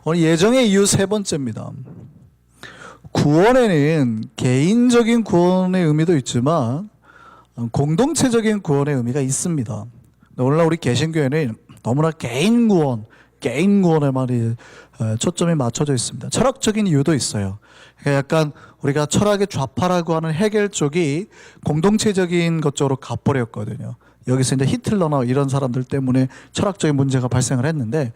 오늘 예정의 이유 세 번째입니다. 구원에는 개인적인 구원의 의미도 있지만 공동체적인 구원의 의미가 있습니다. 오늘날 우리 개신교회는 너무나 개인 구원에만 초점이 맞춰져 있습니다. 철학적인 이유도 있어요. 그러니까 약간 우리가 철학의 좌파라고 하는 해겔 쪽이 공동체적인 것 쪽으로 가버렸거든요. 여기서 이제 히틀러나 이런 사람들 때문에 철학적인 문제가 발생을 했는데,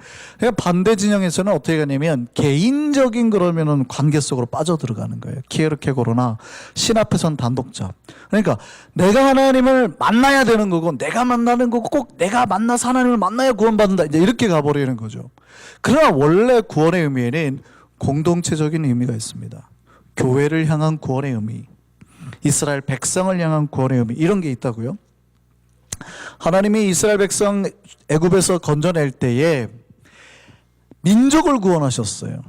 반대 진영에서는 어떻게 가냐면 개인적인 그러면은 관계 속으로 빠져들어가는 거예요. 키에르케고르나 신 앞에선 단독자. 그러니까 내가 하나님을 만나야 되는 거고, 내가 만나는 거고, 꼭 내가 만나서 하나님을 만나야 구원받는다, 이제 이렇게 가버리는 거죠. 그러나 원래 구원의 의미에는 공동체적인 의미가 있습니다. 교회를 향한 구원의 의미, 이스라엘 백성을 향한 구원의 의미, 이런 게 있다고요. 하나님이 이스라엘 백성 애굽에서 건져낼 때에 민족을 구원하셨어요.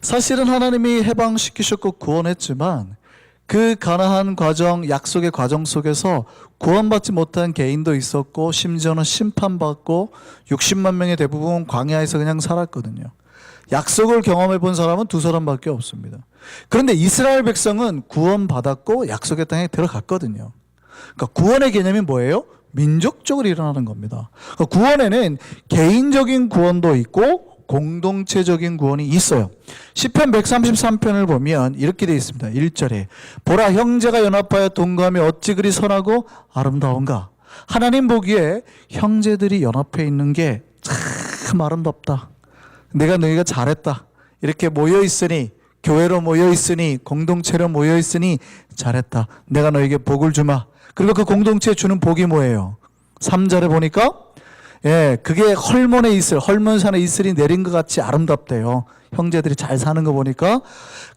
사실은 하나님이 해방시키셨고 구원했지만 그 가나안 과정, 약속의 과정 속에서 구원받지 못한 개인도 있었고, 심지어는 심판받고 60만 명의 대부분 광야에서 그냥 살았거든요. 약속을 경험해 본 사람은 두 사람밖에 없습니다. 그런데 이스라엘 백성은 구원받았고 약속의 땅에 들어갔거든요. 그러니까 구원의 개념이 뭐예요? 민족적으로 일어나는 겁니다. 그러니까 구원에는 개인적인 구원도 있고 공동체적인 구원이 있어요. 시편 133편을 보면 이렇게 되어 있습니다. 1절에 보라, 형제가 연합하여 동거하며 어찌 그리 선하고 아름다운가. 하나님 보기에 형제들이 연합해 있는 게 참 아름답다. 내가 너희가 잘했다. 이렇게 모여있으니, 교회로 모여있으니, 공동체로 모여있으니 잘했다. 내가 너에게 복을 주마. 그리고 그 공동체에 주는 복이 뭐예요? 3절에 보니까 그게 헐몬의 이슬, 헐몬산의 이슬이 내린 것 같이 아름답대요. 형제들이 잘 사는 거 보니까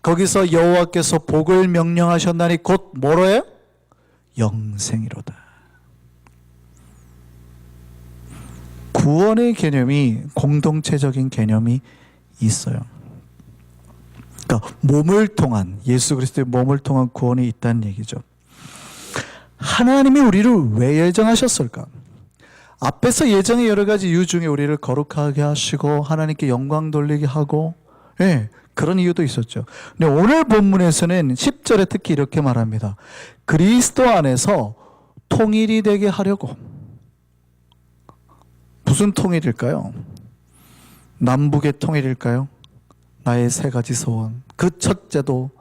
거기서 여호와께서 복을 명령하셨나니 곧 뭐로요? 영생이로다. 구원의 개념이 공동체적인 개념이 있어요. 그러니까 몸을 통한, 예수 그리스도의 몸을 통한 구원이 있다는 얘기죠. 하나님이 우리를 왜 예정하셨을까? 앞에서 예정의 여러 가지 이유 중에 우리를 거룩하게 하시고 하나님께 영광 돌리게 하고, 그런 이유도 있었죠. 근데 오늘 본문에서는 10절에 특히 이렇게 말합니다. 그리스도 안에서 통일이 되게 하려고. 무슨 통일일까요? 남북의 통일일까요? 나의 세 가지 소원. 그 첫째도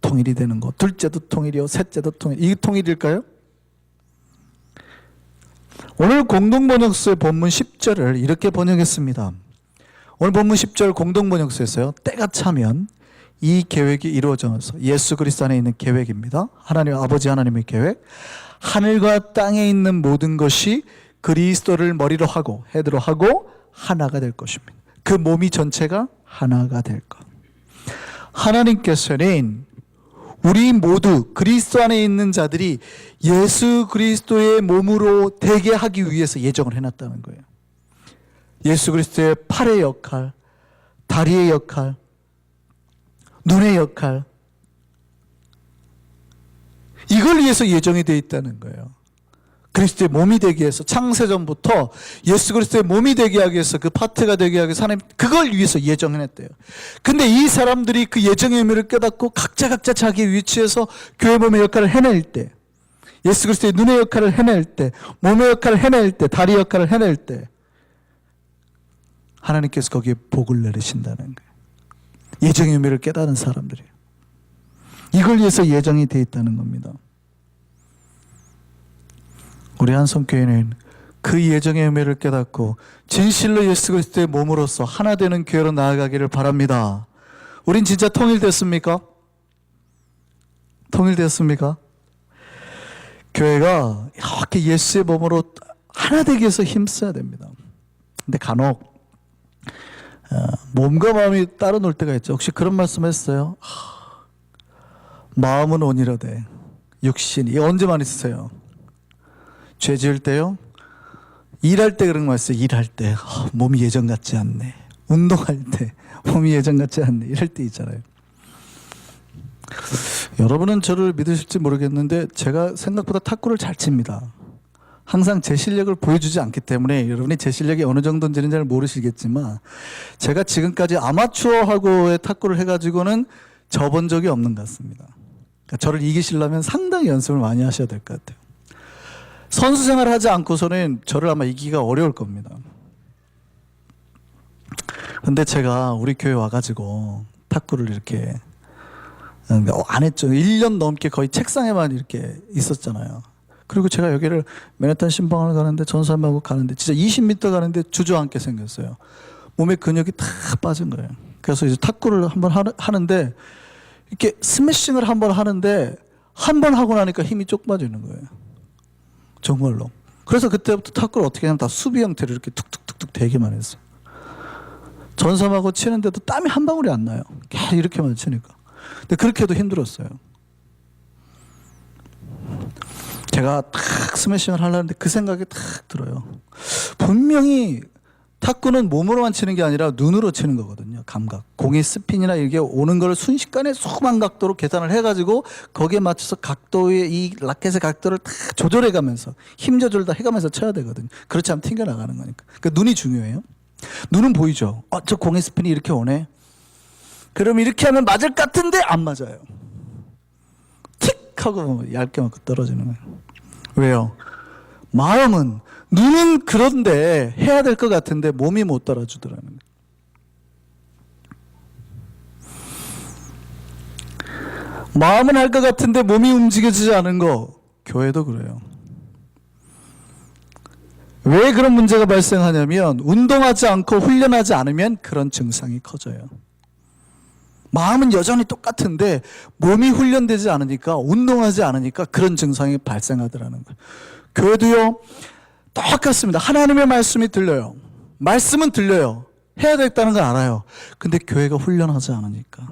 통일이 되는 것, 둘째도 통일이요, 셋째도 통일. 이게 통일일까요? 오늘 공동번역서의 본문 10절을 이렇게 번역했습니다. 오늘 본문 10절 공동번역서에서요, 때가 차면 이 계획이 이루어져서 예수 그리스도 안에 있는 계획입니다. 하나님 아버지 하나님의 계획. 하늘과 땅에 있는 모든 것이 그리스도를 머리로 하고 헤드로 하고 하나가 될 것입니다. 그 몸이 전체가 하나가 될 것. 하나님께서는 우리 모두 그리스도 안에 있는 자들이 예수 그리스도의 몸으로 되게 하기 위해서 예정을 해놨다는 거예요. 예수 그리스도의 팔의 역할, 다리의 역할, 눈의 역할, 이걸 위해서 예정이 되어 있다는 거예요. 그리스도의 몸이 되기 위해서 창세전부터 예수 그리스도의 몸이 되게 하기 위해서, 그 파트가 되게 하기 위해서 하나님 그걸 위해서 예정해냈대요. 근데 이 사람들이 그 예정의 의미를 깨닫고 각자 자기 위치에서 교회 몸의 역할을 해낼 때, 예수 그리스도의 눈의 역할을 해낼 때, 몸의 역할을 해낼 때, 다리 역할을 해낼 때 하나님께서 거기에 복을 내리신다는 거예요. 예정의 의미를 깨닫는 사람들이에요. 이걸 위해서 예정이 되어 있다는 겁니다. 우리 한성교회는 그 예정의 의미를 깨닫고 진실로 예수 그리스도의 몸으로서 하나 되는 교회로 나아가기를 바랍니다. 우린 진짜 통일됐습니까? 통일됐습니까? 교회가 이렇게 예수의 몸으로 하나 되기 위해서 힘써야 됩니다. 근데 간혹 몸과 마음이 따로 놀 때가 있죠. 혹시 그런 말씀 했어요? 마음은 온이로되 육신이. 이거 언제만 있으세요? 죄 지을 때요? 일할 때 그런 거 있어요. 일할 때 몸이 예전 같지 않네. 운동할 때 몸이 예전 같지 않네. 이럴 때 있잖아요. 여러분은 저를 믿으실지 모르겠는데 제가 생각보다 탁구를 잘 칩니다. 항상 제 실력을 보여주지 않기 때문에 여러분이 제 실력이 어느 정도인지는 잘 모르시겠지만 제가 지금까지 아마추어하고의 탁구를 해가지고는 져본 적이 없는 것 같습니다. 그러니까 저를 이기시려면 상당히 연습을 많이 하셔야 될 것 같아요. 선수 생활을 하지 않고서는 저를 아마 이기기가 어려울 겁니다. 근데 제가 우리 교회 와가지고 탁구를 이렇게 안 했죠. 1년 넘게 거의 책상에만 이렇게 있었잖아요. 그리고 제가 여기를 맨하탄 신방을 가는데 전사하고 가는데 진짜 20m 가는데 주저앉게 생겼어요. 몸에 근육이 다 빠진 거예요. 그래서 이제 탁구를 한번 하는데 이렇게 스매싱을 한번 하는데 한 번 하고 나니까 힘이 쪽 빠지는 거예요. 정말로. 그래서 그때부터 탁구를 어떻게 하냐면 다 수비 형태로 이렇게 툭툭툭툭 대기만 했어요. 전삼하고 치는데도 땀이 한 방울이 안 나요. 계속 이렇게만 치니까. 근데 그렇게 해도 힘들었어요. 제가 탁 스매싱을 하려는데 그 생각이 탁 들어요. 분명히 탁구는 몸으로만 치는 게 아니라 눈으로 치는 거거든요. 감각. 공의 스핀이나 이게 오는 걸 순식간에 수많은 각도로 계산을 해가지고 거기에 맞춰서 각도의 이 라켓의 각도를 다 조절해가면서 힘 조절 다 해가면서 쳐야 되거든요. 그렇지 않으면 튕겨나가는 거니까. 그러니까 눈이 중요해요. 눈은 보이죠. 저 공의 스핀이 이렇게 오네. 그럼 이렇게 하면 맞을 것 같은데 안 맞아요. 틱 하고 얇게 맞고 떨어지는 거예요. 왜요? 마음은 눈은 그런데 해야 될 것 같은데 몸이 못 따라주더라는 거예요. 마음은 할 것 같은데 몸이 움직여지지 않은 거 교회도 그래요. 왜 그런 문제가 발생하냐면 운동하지 않고 훈련하지 않으면 그런 증상이 커져요. 마음은 여전히 똑같은데 몸이 훈련되지 않으니까 운동하지 않으니까 그런 증상이 발생하더라는 거예요. 교회도요 똑같습니다. 하나님의 말씀이 들려요. 말씀은 들려요. 해야 되겠다는 걸 알아요. 근데 교회가 훈련하지 않으니까,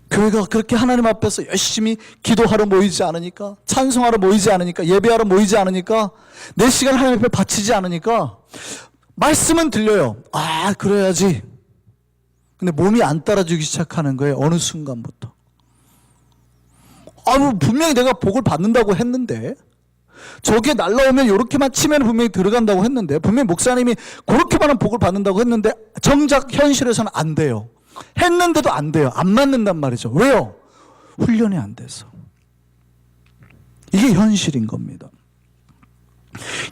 교회가 그렇게 하나님 앞에서 열심히 기도하러 모이지 않으니까, 찬송하러 모이지 않으니까, 예배하러 모이지 않으니까, 내 시간 하나님 앞에 바치지 않으니까 말씀은 들려요. 아 그래야지. 근데 몸이 안 따라주기 시작하는 거예요. 어느 순간부터. 뭐 분명히 내가 복을 받는다고 했는데, 저게 날라오면 이렇게만 치면 분명히 들어간다고 했는데, 분명히 목사님이 그렇게만한 복을 받는다고 했는데 정작 현실에서는 안 돼요. 했는데도 안 돼요. 안 맞는단 말이죠. 왜요? 훈련이 안 돼서. 이게 현실인 겁니다.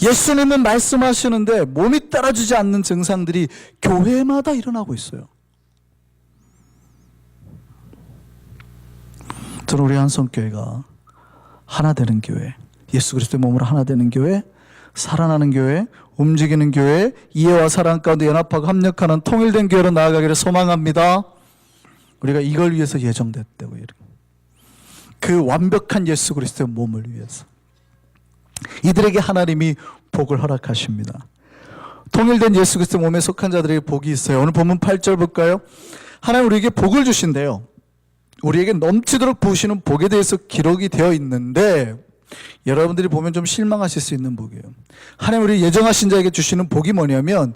예수님은 말씀하시는데 몸이 따라주지 않는 증상들이 교회마다 일어나고 있어요. 저는 우리 한성교회가 하나 되는 교회, 예수 그리스도의 몸으로 하나 되는 교회, 살아나는 교회, 움직이는 교회, 이해와 사랑 가운데 연합하고 합력하는 통일된 교회로 나아가기를 소망합니다. 우리가 이걸 위해서 예정됐다고. 그 완벽한 예수 그리스도의 몸을 위해서 이들에게 하나님이 복을 허락하십니다. 통일된 예수 그리스도의 몸에 속한 자들에게 복이 있어요. 오늘 본문 8절 볼까요? 하나님 우리에게 복을 주신대요. 우리에게 넘치도록 부으시는 복에 대해서 기록이 되어 있는데, 여러분들이 보면 좀 실망하실 수 있는 복이에요. 하나님 우리 예정하신 자에게 주시는 복이 뭐냐면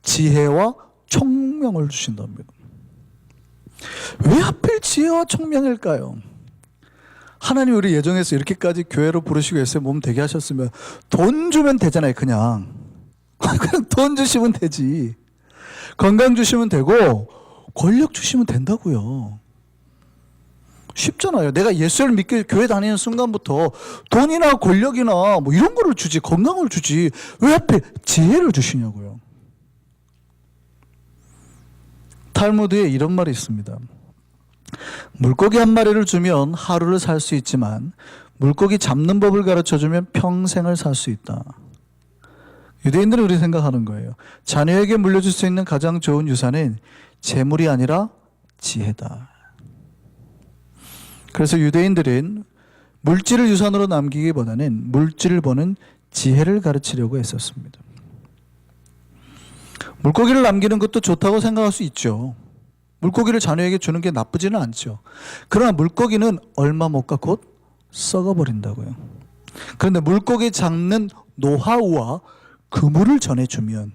지혜와 총명을 주신답니다. 왜 하필 지혜와 총명일까요? 하나님 우리 예정해서 이렇게까지 교회로 부르시고 예수의 몸 되게 하셨으면 돈 주면 되잖아요. 그냥 돈 주시면 되지. 건강 주시면 되고 권력 주시면 된다고요. 쉽잖아요. 내가 예수를 믿게 교회 다니는 순간부터 돈이나 권력이나 뭐 이런 거를 주지, 건강을 주지, 왜 하필 지혜를 주시냐고요. 탈무드에 이런 말이 있습니다. 물고기 한 마리를 주면 하루를 살 수 있지만 물고기 잡는 법을 가르쳐주면 평생을 살 수 있다. 유대인들은 우리 생각하는 거예요. 자녀에게 물려줄 수 있는 가장 좋은 유산은 재물이 아니라 지혜다. 그래서 유대인들은 물질을 유산으로 남기기보다는 물질을 버는 지혜를 가르치려고 했었습니다. 물고기를 남기는 것도 좋다고 생각할 수 있죠. 물고기를 자녀에게 주는 게 나쁘지는 않죠. 그러나 물고기는 얼마 못 가 곧 썩어버린다고요. 그런데 물고기 잡는 노하우와 그물을 전해주면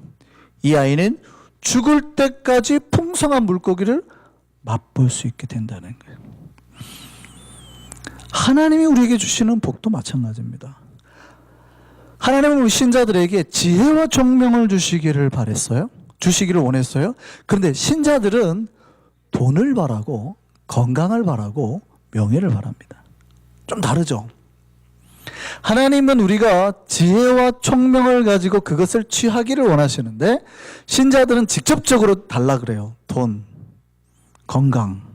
이 아이는 죽을 때까지 풍성한 물고기를 맛볼 수 있게 된다는 거예요. 하나님이 우리에게 주시는 복도 마찬가지입니다. 하나님은 신자들에게 지혜와 총명을 주시기를 바랬어요. 주시기를 원했어요. 그런데 신자들은 돈을 바라고 건강을 바라고 명예를 바랍니다. 좀 다르죠. 하나님은 우리가 지혜와 총명을 가지고 그것을 취하기를 원하시는데 신자들은 직접적으로 달라 그래요. 돈, 건강.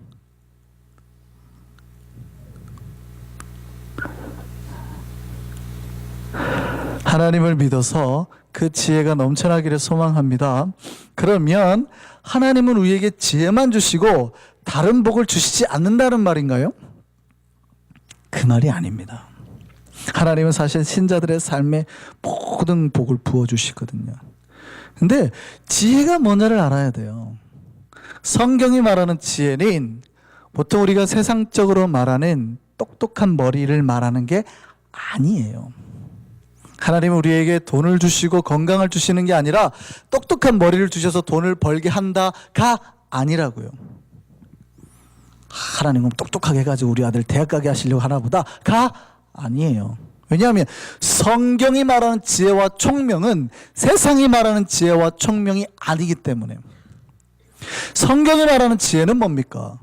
하나님을 믿어서 그 지혜가 넘쳐나기를 소망합니다. 그러면 하나님은 우리에게 지혜만 주시고 다른 복을 주시지 않는다는 말인가요? 그 말이 아닙니다. 하나님은 사실 신자들의 삶에 모든 복을 부어주시거든요. 근데 지혜가 뭔지를 알아야 돼요. 성경이 말하는 지혜는 보통 우리가 세상적으로 말하는 똑똑한 머리를 말하는 게 아니에요. 하나님은 우리에게 돈을 주시고 건강을 주시는 게 아니라 똑똑한 머리를 주셔서 돈을 벌게 한다가 아니라고요. 하나님은 똑똑하게 해가지고 우리 아들 대학 가게 하시려고 하나 보다가 아니에요. 왜냐하면 성경이 말하는 지혜와 총명은 세상이 말하는 지혜와 총명이 아니기 때문에. 성경이 말하는 지혜는 뭡니까?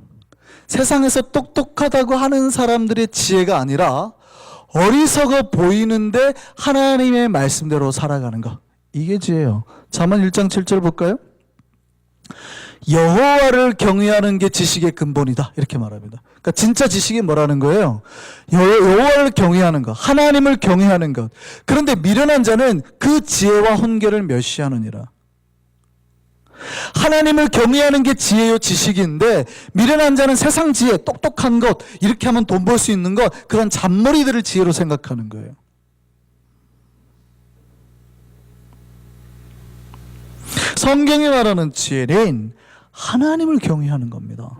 세상에서 똑똑하다고 하는 사람들의 지혜가 아니라 어리석어 보이는데 하나님의 말씀대로 살아가는 것, 이게 지혜예요. 잠언 1장 7절 볼까요? 여호와를 경외하는 게 지식의 근본이다, 이렇게 말합니다. 그러니까 진짜 지식이 뭐라는 거예요? 여호와를 경외하는 것, 하나님을 경외하는 것. 그런데 미련한 자는 그 지혜와 훈계를 멸시하느니라. 하나님을 경외하는 게 지혜요 지식인데 미련한 자는 세상 지혜, 똑똑한 것, 이렇게 하면 돈 벌 수 있는 것, 그런 잔머리들을 지혜로 생각하는 거예요. 성경이 말하는 지혜는 하나님을 경외하는 겁니다.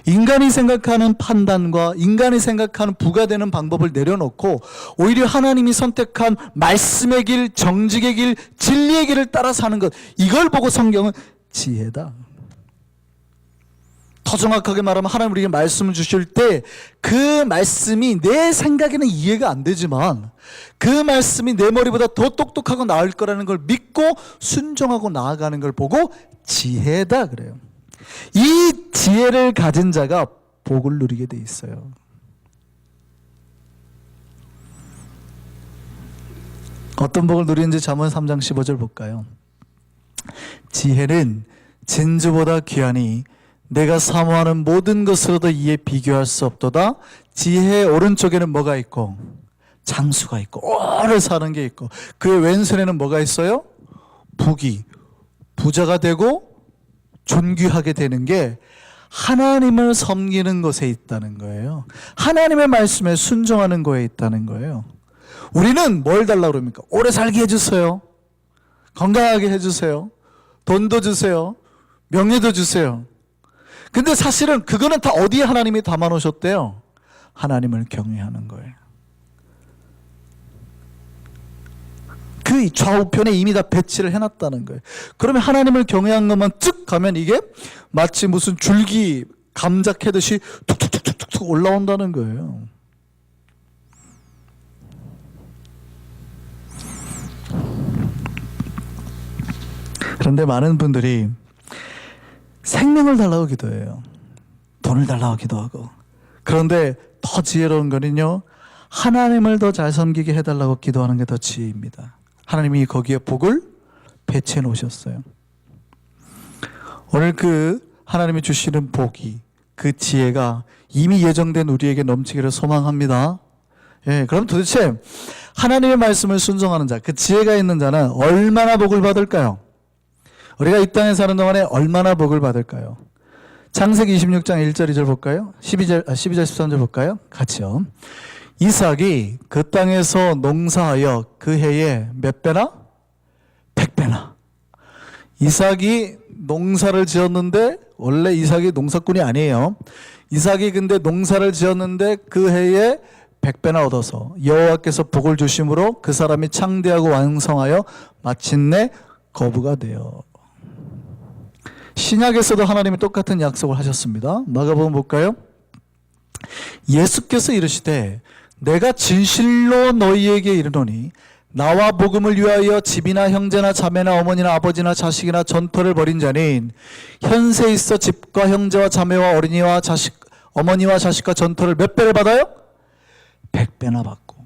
인간이 생각하는 판단과 인간이 생각하는 부가 되는 방법을 내려놓고 오히려 하나님이 선택한 말씀의 길, 정직의 길, 진리의 길을 따라 사는 것, 이걸 보고 성경은 지혜다. 더 정확하게 말하면 하나님 우리에게 말씀을 주실 때 그 말씀이 내 생각에는 이해가 안 되지만 그 말씀이 내 머리보다 더 똑똑하고 나을 거라는 걸 믿고 순종하고 나아가는 걸 보고 지혜다 그래요. 이 지혜를 가진 자가 복을 누리게 돼 있어요. 어떤 복을 누리는지 잠언 3장 15절 볼까요? 지혜는 진주보다 귀하니 내가 사모하는 모든 것으로도 이에 비교할 수 없도다. 지혜의 오른쪽에는 뭐가 있고? 장수가 있고 오래 사는 게 있고 그의 왼손에는 뭐가 있어요? 복이, 부자가 되고 존귀하게 되는 게 하나님을 섬기는 것에 있다는 거예요. 하나님의 말씀에 순종하는 거에 있다는 거예요. 우리는 뭘 달라고 그럽니까? 오래 살게 해주세요. 건강하게 해주세요. 돈도 주세요. 명예도 주세요. 근데 사실은 그거는 다 어디에 하나님이 담아놓으셨대요? 하나님을 경외하는 거예요. 그 좌우편에 이미 다 배치를 해놨다는 거예요. 그러면 하나님을 경외한 것만 쭉 가면 이게 마치 무슨 줄기 감자 캐듯이 툭툭툭툭툭 올라온다는 거예요. 그런데 많은 분들이 생명을 달라고 기도해요. 돈을 달라고 기도하고. 그런데 더 지혜로운 거는요, 하나님을 더 잘 섬기게 해달라고 기도하는 게 더 지혜입니다. 하나님이 거기에 복을 배치해 놓으셨어요. 오늘 그 하나님이 주시는 복이, 그 지혜가 이미 예정된 우리에게 넘치기를 소망합니다. 예, 그럼 도대체 하나님의 말씀을 순종하는 자, 그 지혜가 있는 자는 얼마나 복을 받을까요? 우리가 이 땅에 사는 동안에 얼마나 복을 받을까요? 창세기 26장 1절 2절 볼까요? 12절 13절 볼까요? 같이요. 이삭이 그 땅에서 농사하여 그 해에 몇 배나? 100배나. 이삭이 농사를 지었는데, 원래 이삭이 농사꾼이 아니에요. 이삭이 근데 농사를 지었는데 그 해에 100배나 얻어서 여호와께서 복을 주심으로 그 사람이 창대하고 왕성하여 마침내 거부가 되어. 신약에서도 하나님이 똑같은 약속을 하셨습니다. 마가복음 볼까요? 예수께서 이르시되 내가 진실로 너희에게 이르노니 나와 복음을 위하여 집이나 형제나 자매나 어머니나 아버지나 자식이나 전토를 벌인 자는 현세 있어 집과 형제와 자매와 어린이와 자식, 어머니와 자식과 전토를 몇 배를 받아요? 100배나 받고.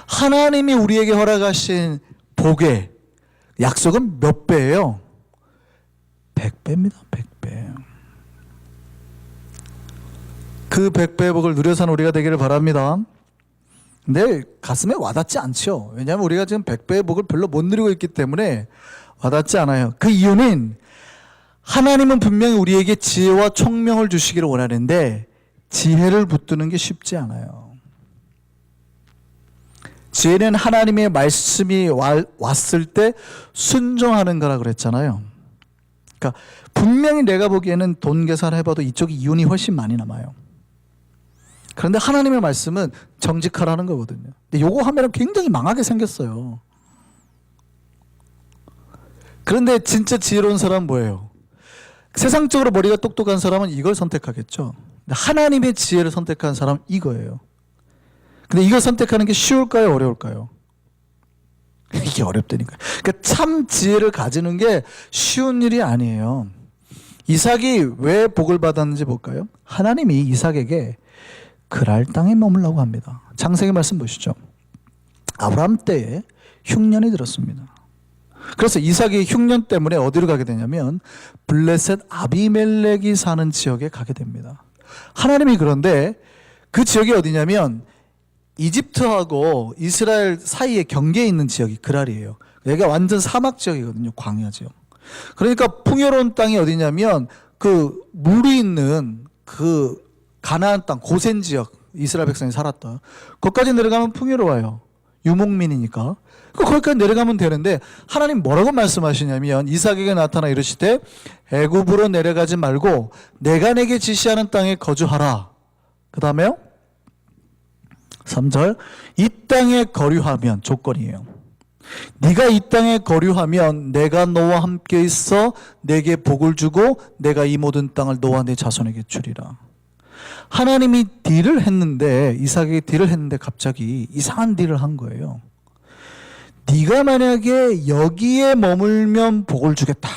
하나님이 우리에게 허락하신 복의 약속은 몇 배예요? 100배입니다. 100배. 그 100배의 복을 누려 사는 우리가 되기를 바랍니다. 근데 가슴에 와닿지 않죠. 왜냐하면 우리가 지금 100배의 복을 별로 못 누리고 있기 때문에 와닿지 않아요. 그 이유는 하나님은 분명히 우리에게 지혜와 총명을 주시기를 원하는데 지혜를 붙드는 게 쉽지 않아요. 지혜는 하나님의 말씀이 왔을 때 순종하는 거라 그랬잖아요. 그러니까 분명히 내가 보기에는 돈 계산해봐도 이쪽이 이윤이 훨씬 많이 남아요. 그런데 하나님의 말씀은 정직하라는 거거든요. 근데 요거 하면 굉장히 망하게 생겼어요. 그런데 진짜 지혜로운 사람은 뭐예요? 세상적으로 머리가 똑똑한 사람은 이걸 선택하겠죠. 근데 하나님의 지혜를 선택한 사람은 이거예요. 근데 이걸 선택하는 게 쉬울까요? 어려울까요? 이게 어렵다니까요. 그러니까 참 지혜를 가지는 게 쉬운 일이 아니에요. 이삭이 왜 복을 받았는지 볼까요? 하나님이 이삭에게 그랄 땅에 머물라고 합니다. 창세기 말씀 보시죠. 아브라함 때에 흉년이 들었습니다. 그래서 이삭이 흉년 때문에 어디로 가게 되냐면 블레셋 아비멜렉이 사는 지역에 가게 됩니다. 하나님이 그런데 그 지역이 어디냐면 이집트하고 이스라엘 사이에 경계에 있는 지역이 그랄이에요. 여기가 완전 사막 지역이거든요. 광야 지역. 그러니까 풍요로운 땅이 어디냐면 그 물이 있는 그 가나안 땅 고센 지역, 이스라엘 백성이 살았다. 거기까지 내려가면 풍요로워요. 유목민이니까. 거기까지 내려가면 되는데 하나님 뭐라고 말씀하시냐면 이삭에게 나타나 이르시되 애굽으로 내려가지 말고 내가 내게 지시하는 땅에 거주하라. 그 다음에요 3절 이 땅에 거류하면 조건이에요. 네가 이 땅에 거류하면 내가 너와 함께 있어 내게 복을 주고 내가 이 모든 땅을 너와 내 자손에게 주리라. 하나님이 딜을 했는데 이삭에게 딜을 했는데 갑자기 이상한 딜을 한 거예요. 네가 만약에 여기에 머물면 복을 주겠다.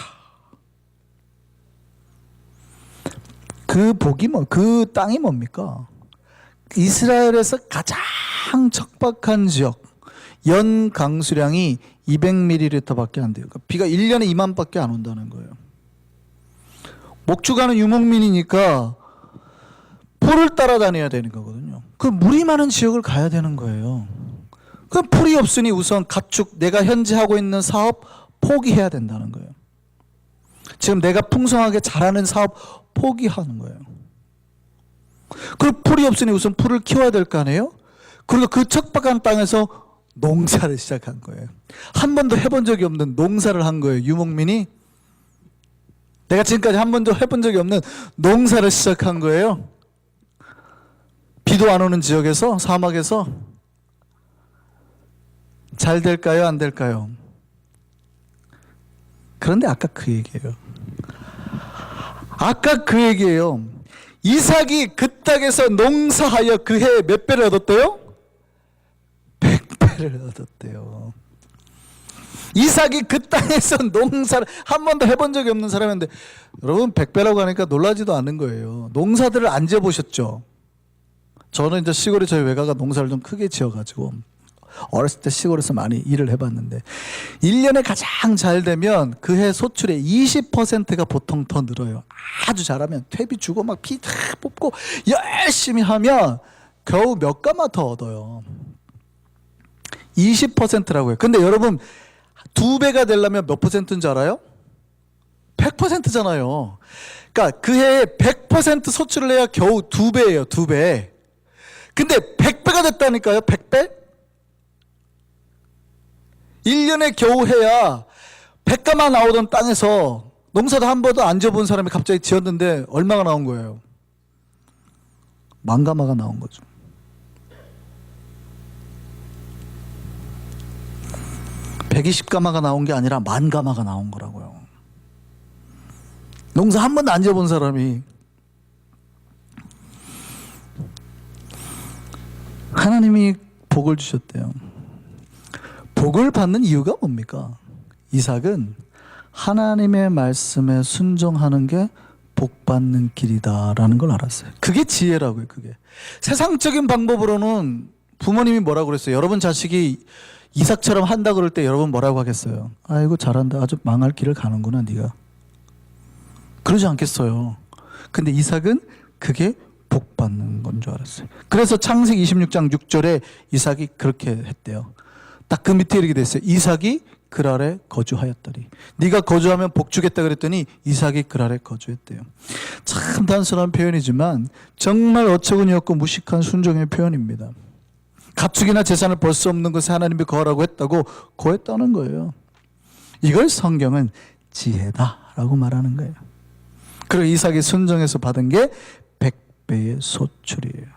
그 복이 그 땅이 뭡니까? 이스라엘에서 가장 척박한 지역, 연 강수량이 200ml밖에 안 돼요. 그러니까 비가 1년에 2만밖에 안 온다는 거예요. 목축하는 유목민이니까 풀을 따라다녀야 되는 거거든요. 그 물이 많은 지역을 가야 되는 거예요. 그 풀이 없으니 우선 가축, 내가 현재 하고 있는 사업 포기해야 된다는 거예요. 지금 내가 풍성하게 잘하는 사업 포기하는 거예요. 그 풀이 없으니 우선 풀을 키워야 될 거 아니에요? 그리고 그 척박한 땅에서 농사를 시작한 거예요. 한 번도 해본 적이 없는 농사를 한 거예요. 유목민이 내가 지금까지 한 번도 해본 적이 없는 농사를 시작한 거예요. 비도 안 오는 지역에서, 사막에서. 잘 될까요? 안 될까요? 그런데 아까 그 얘기예요. 아까 그 얘기예요. 이삭이 그 땅에서 농사하여 그 해에 몇 배를 얻었대요? 100배를 얻었대요. 이삭이 그 땅에서 농사를 한 번도 해본 적이 없는 사람인데, 여러분 100배라고 하니까 놀라지도 않는 거예요. 농사들을 안 지어보셨죠? 저는 이제 시골에 저희 외가가 농사를 좀 크게 지어가지고 어렸을 때 시골에서 많이 일을 해봤는데 1년에 가장 잘 되면 그 해 소출의 20%가 보통 더 늘어요. 아주 잘하면 퇴비 주고 막 피 다 뽑고 열심히 하면 겨우 몇 가마 더 얻어요. 20%라고요. 근데 여러분 2배가 되려면 몇 퍼센트인 줄 알아요? 100%잖아요. 그러니까 그 해에 100% 소출을 해야 겨우 2배예요. 2배. 근데 100배가 됐다니까요. 100배? 1년에 겨우 해야 100가마 나오던 땅에서 농사도 한 번도 안 지어본 사람이 갑자기 지었는데 얼마가 나온 거예요? 10,000가마가 나온 거죠. (120가마가) 나온 게 아니라 10,000가마가 나온 거라고요. 농사 한 번도 안 지어본 사람이. 하나님이 복을 주셨대요. 복을 받는 이유가 뭡니까? 이삭은 하나님의 말씀에 순종하는 게 복 받는 길이다라는 걸 알았어요. 그게 지혜라고요. 그게 세상적인 방법으로는 부모님이 뭐라고 그랬어요? 여러분 자식이 이삭처럼 한다 그럴 때 여러분 뭐라고 하겠어요? 아이고 잘한다. 아주 망할 길을 가는구나 네가. 그러지 않겠어요. 근데 이삭은 그게 복 받는 건 줄 알았어요. 그래서 창세기 26장 6절에 이삭이 그렇게 했대요. 딱 그 밑에 이렇게 됐어요. 이삭이 그 아래 거주하였더니. 네가 거주하면 복 주겠다 그랬더니 이삭이 그 아래 거주했대요. 참 단순한 표현이지만 정말 어처구니 없고 무식한 순종의 표현입니다. 가축이나 재산을 벌 수 없는 것에 하나님이 거하라고 했다고 거했다는 거예요. 이걸 성경은 지혜다라고 말하는 거예요. 그리고 이삭이 순종해서 받은 게 100배의 소출이에요.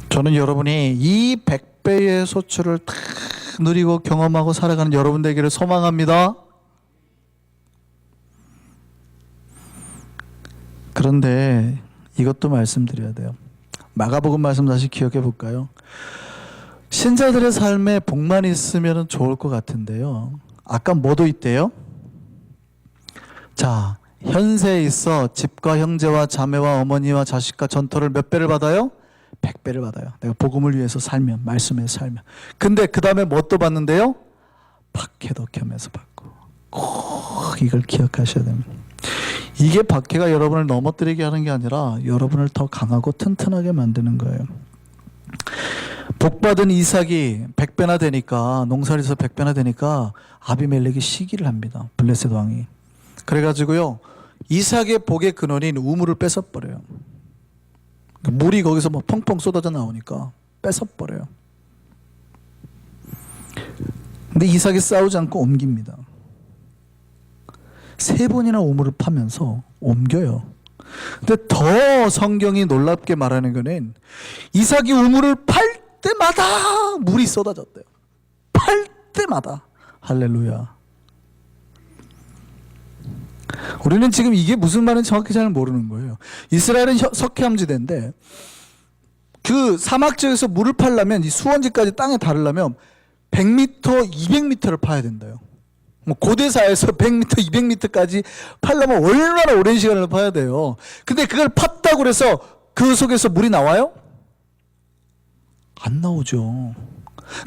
저는 여러분이 이 100배의 소출을 다 누리고 경험하고 살아가는 여러분 되기를 소망합니다. 그런데 이것도 말씀드려야 돼요. 마가복음 말씀 다시 기억해 볼까요? 신자들의 삶에 복만 있으면 좋을 것 같은데요. 아까 뭐도 있대요? 자, 현세에 있어 집과 형제와 자매와 어머니와 자식과 전토를 몇 배를 받아요? 100배를 받아요. 내가 복음을 위해서 살면, 말씀에 살면. 근데 그 다음에 뭣도 받는데요? 박해도 겸해서 받고. 꼭 이걸 기억하셔야 됩니다. 이게 박해가 여러분을 넘어뜨리게 하는 게 아니라 여러분을 더 강하고 튼튼하게 만드는 거예요. 복받은 이삭이 100배나 되니까, 농사를 해서 100배나 되니까 아비멜렉이 시기를 합니다. 블레셋 왕이. 그래가지고요, 이삭의 복의 근원인 우물을 뺏어버려요. 물이 거기서 막 펑펑 쏟아져 나오니까 뺏어버려요. 근데 이삭이 싸우지 않고 옮깁니다. 3번이나 우물을 파면서 옮겨요. 근데 더 성경이 놀랍게 말하는 거는 이삭이 우물을 팔 때마다 물이 쏟아졌대요. 팔 때마다. 할렐루야. 우리는 지금 이게 무슨 말인지 정확히 잘 모르는 거예요. 이스라엘은 석회암지대인데 그 사막 지역에서 물을 팔려면 이 수원지까지 땅에 닿으려면 100m, 200m를 파야 된대요. 뭐 고대사에서 100m, 200m까지 팔려면 얼마나 오랜 시간을 파야 돼요. 근데 그걸 팠다고 그래서 그 속에서 물이 나와요? 안 나오죠.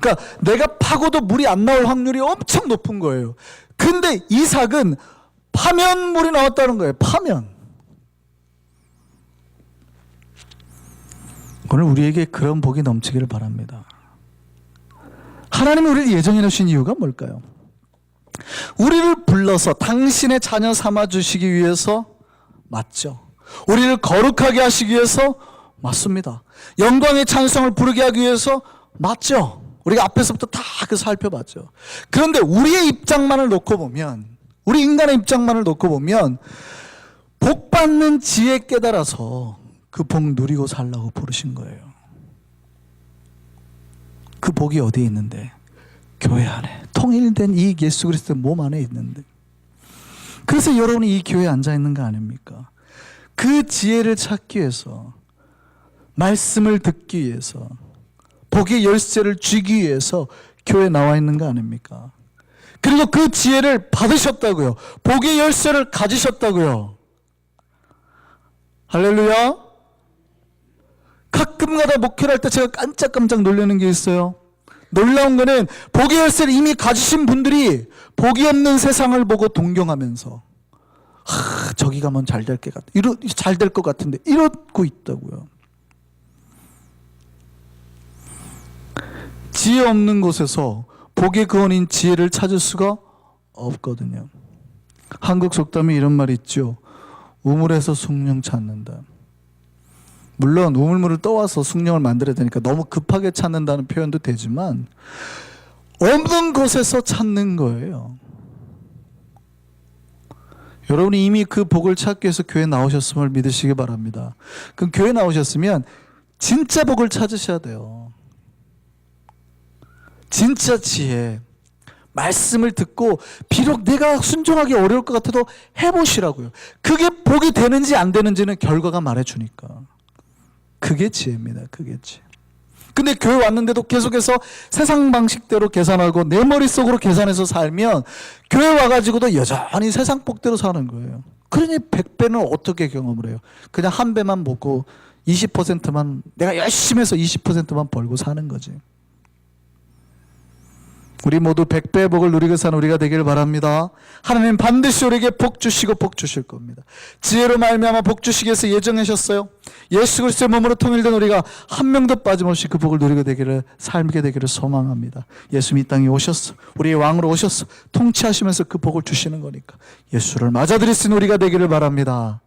그러니까 내가 파고도 물이 안 나올 확률이 엄청 높은 거예요. 근데 이삭은 파면 물이 나왔다는 거예요. 파면. 오늘 우리에게 그런 복이 넘치기를 바랍니다. 하나님이 우리를 예정해 놓으신 이유가 뭘까요? 우리를 불러서 당신의 자녀 삼아주시기 위해서 맞죠. 우리를 거룩하게 하시기 위해서 맞습니다. 영광의 찬송을 부르게 하기 위해서 맞죠. 우리가 앞에서부터 다 그 살펴봤죠. 그런데 우리의 입장만을 놓고 보면, 우리 인간의 입장만을 놓고 보면 복 받는 지혜 깨달아서 그 복 누리고 살라고 부르신 거예요. 그 복이 어디에 있는데? 교회 안에, 통일된 이 예수 그리스도의 몸 안에 있는데. 그래서 여러분이 이 교회에 앉아 있는 거 아닙니까? 그 지혜를 찾기 위해서, 말씀을 듣기 위해서, 복의 열쇠를 쥐기 위해서 교회에 나와 있는 거 아닙니까? 그리고 그 지혜를 받으셨다고요. 복의 열쇠를 가지셨다고요. 할렐루야. 가끔가다 목회를 할 때 제가 깜짝깜짝 놀라는 게 있어요. 놀라운 거는 복의 열쇠를 이미 가지신 분들이 복이 없는 세상을 보고 동경하면서 저기 가면 잘 될 것 같은데 이러고 있다고요. 지혜 없는 곳에서 복의 근원인 지혜를 찾을 수가 없거든요. 한국 속담에 이런 말이 있죠. 우물에서 숭늉 찾는다. 물론 우물물을 떠와서 숭늉을 만들어야 되니까 너무 급하게 찾는다는 표현도 되지만 없는 곳에서 찾는 거예요. 여러분이 이미 그 복을 찾기 위해서 교회에 나오셨음을 믿으시기 바랍니다. 그럼 교회에 나오셨으면 진짜 복을 찾으셔야 돼요. 진짜 지혜, 말씀을 듣고 비록 내가 순종하기 어려울 것 같아도 해보시라고요. 그게 복이 되는지 안 되는지는 결과가 말해주니까. 그게 지혜입니다. 그게 지혜. 근데 교회 왔는데도 계속해서 세상 방식대로 계산하고 내 머릿속으로 계산해서 살면 교회 와가지고도 여전히 세상 복대로 사는 거예요. 그러니 100배는 어떻게 경험을 해요? 그냥 한 배만 먹고 20%만 내가 열심히 해서 20%만 벌고 사는 거지. 우리 모두 100배의 복을 누리고 사는 우리가 되기를 바랍니다. 하나님 반드시 우리에게 복 주시고 복 주실 겁니다. 지혜로 말미암아 복 주시기 위해서 예정하셨어요. 예수 그리스도의 몸으로 통일된 우리가 한 명도 빠짐없이 그 복을 누리게 되기를, 살게 되기를 소망합니다. 예수님이 이 땅에 오셨어. 우리의 왕으로 오셨어. 통치하시면서 그 복을 주시는 거니까 예수를 맞아들일 수 있는 우리가 되기를 바랍니다.